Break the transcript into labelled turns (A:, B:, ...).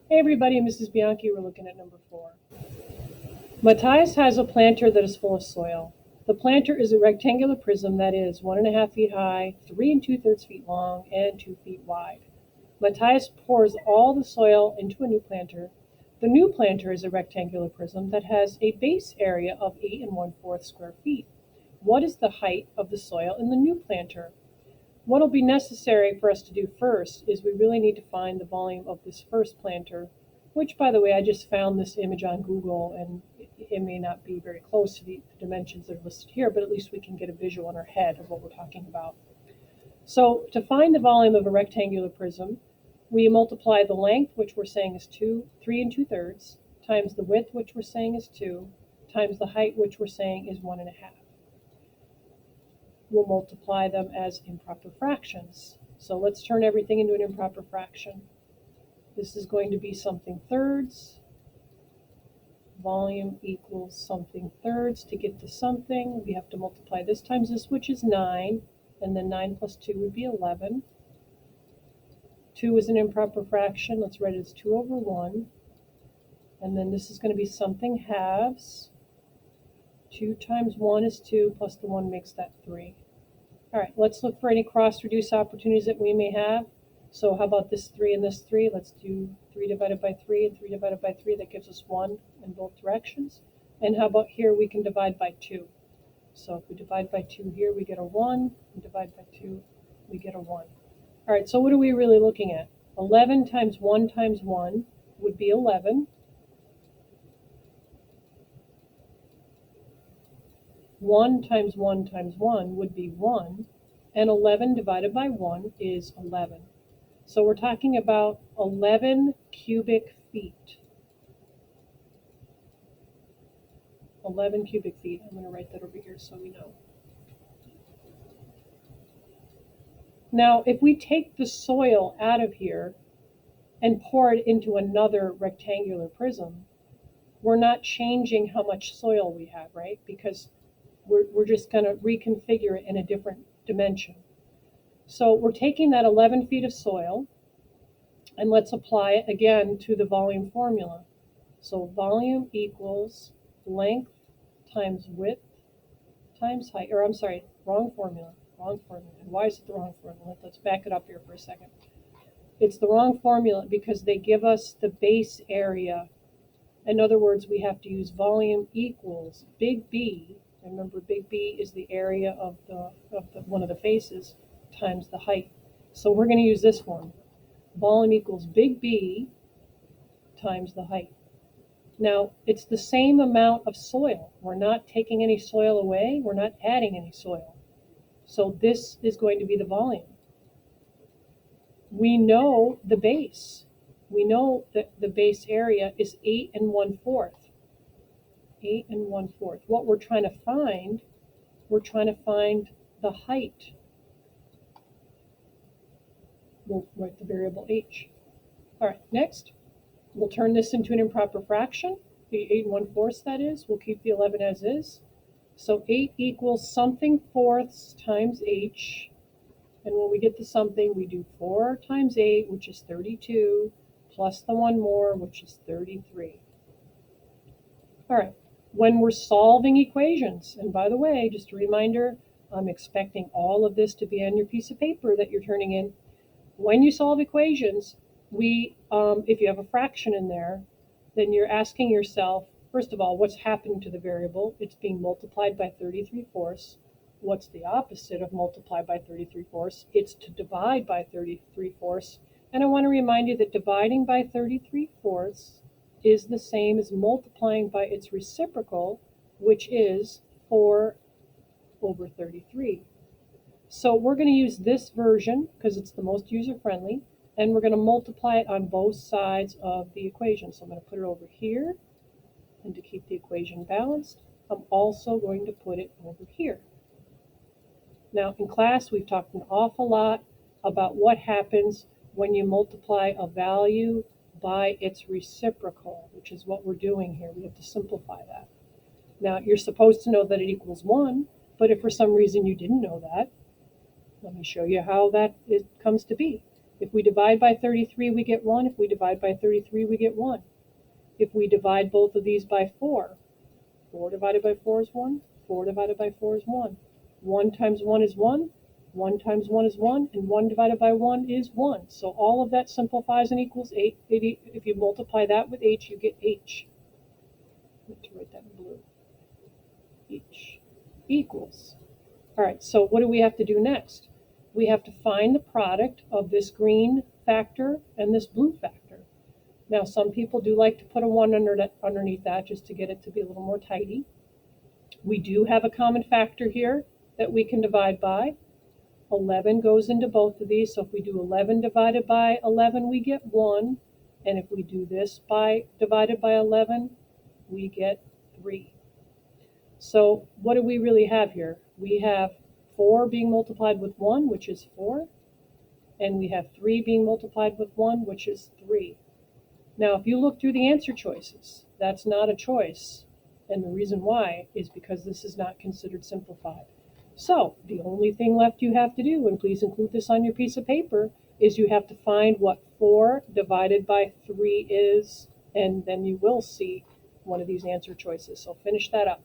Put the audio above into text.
A: Hey everybody, Mrs. Bianchi, we're looking at number 4. Matthias has a planter that is full of soil. The planter is a rectangular prism that is 1.5 feet high, 3 2/3 feet long, and 2 feet wide. Matthias pours all the soil into a new planter. The new planter is a rectangular prism that has a base area of 8 1/4 square feet. What is the height of the soil in the new planter? What will be necessary for us to do first is we really need to find the volume of this first planter, which, by the way, I just found this image on Google, and it may not be very close to the dimensions that are listed here, but at least we can get a visual in our head of what we're talking about. So to find the volume of a rectangular prism, we multiply the length, which we're saying is 3 2/3, times the width, which we're saying is 2, times the height, which we're saying is 1.5. We'll multiply them as improper fractions. So let's turn everything into an improper fraction. This is going to be something thirds. Volume equals something thirds. To get to something, we have to multiply this times this, which is 9, and then 9 plus 2 would be 11. 2 is an improper fraction. Let's write it as 2 over 1. And then this is going to be something halves. 2 times 1 is 2, plus the 1 makes that 3. All right, let's look for any cross-reduce opportunities that we may have. So how about this 3 and this 3? Let's do 3 divided by 3 and 3 divided by 3. That gives us 1 in both directions. And how about here? We can divide by 2. So if we divide by 2 here, we get a 1. And divide by 2, we get a 1. All right, so what are we really looking at? 11 times 1 times 1 would be 11. 1 times 1 times 1 would be 1, and 11 divided by 1 is 11. So we're talking about 11 cubic feet. 11 cubic feet. I'm going to write that over here so we know. Now, if we take the soil out of here and pour it into another rectangular prism, we're not changing how much soil we have, right? Because we're just going to reconfigure it in a different dimension. So we're taking that 11 feet of soil, and let's apply it again to the volume formula. So volume equals length times width times height, or I'm sorry, wrong formula. And why is it the wrong formula? Let's back it up here for a second. It's the wrong formula because they give us the base area. In other words, we have to use volume equals big B. Remember, big B is the area of one of the faces times the height. So we're going to use this one. Volume equals big B times the height. Now, it's the same amount of soil. We're not taking any soil away. We're not adding any soil. So this is going to be the volume. We know the base. We know that the base area is 8 1/4. 8 1/4. What we're trying to find the height. We'll write the variable h. All right, next, we'll turn this into an improper fraction. The 8 1/4, that is. We'll keep the 11 as is. So 8 equals something fourths times h. And when we get to something, we do 4 times 8, which is 32, plus the 1 more, which is 33. All right. When we're solving equations, and by the way, just a reminder, I'm expecting all of this to be on your piece of paper that you're turning in. When you solve equations, if you have a fraction in there, then you're asking yourself, first of all, what's happening to the variable? It's being multiplied by 33/4. What's the opposite of multiply by 33/4? It's to divide by 33/4. And I want to remind you that dividing by 33/4 is the same as multiplying by its reciprocal, which is 4 over 33. So we're going to use this version because it's the most user-friendly, and we're going to multiply it on both sides of the equation. So I'm going to put it over here, and to keep the equation balanced, I'm also going to put it over here. Now, in class, we've talked an awful lot about what happens when you multiply a value by its reciprocal, which is what we're doing here. We have to simplify that. Now, you're supposed to know that it equals 1, but if for some reason you didn't know that, let me show you how that it comes to be. If we divide by 33, we get 1. If we divide by 33, we get 1. If we divide both of these by 4, 4 divided by 4 is 1. 4 divided by 4 is 1. 1 times 1 is 1. 1 times 1 is 1. And 1 divided by 1 is 1. So all of that simplifies and equals 8. If you multiply that with h, you get h. I meant to write that in blue. H equals. All right, so what do we have to do next? We have to find the product of this green factor and this blue factor. Now, some people do like to put a 1 underneath that just to get it to be a little more tidy. We do have a common factor here that we can divide by. 11 goes into both of these, so if we do 11 divided by 11, we get 1. And if we do this divided by 11, we get 3. So what do we really have here? We have 4 being multiplied with 1, which is 4. And we have 3 being multiplied with 1, which is 3. Now, if you look through the answer choices, that's not a choice. And the reason why is because this is not considered simplified. So the only thing left you have to do, and please include this on your piece of paper, is you have to find what 4 divided by 3 is, and then you will see one of these answer choices. So finish that up.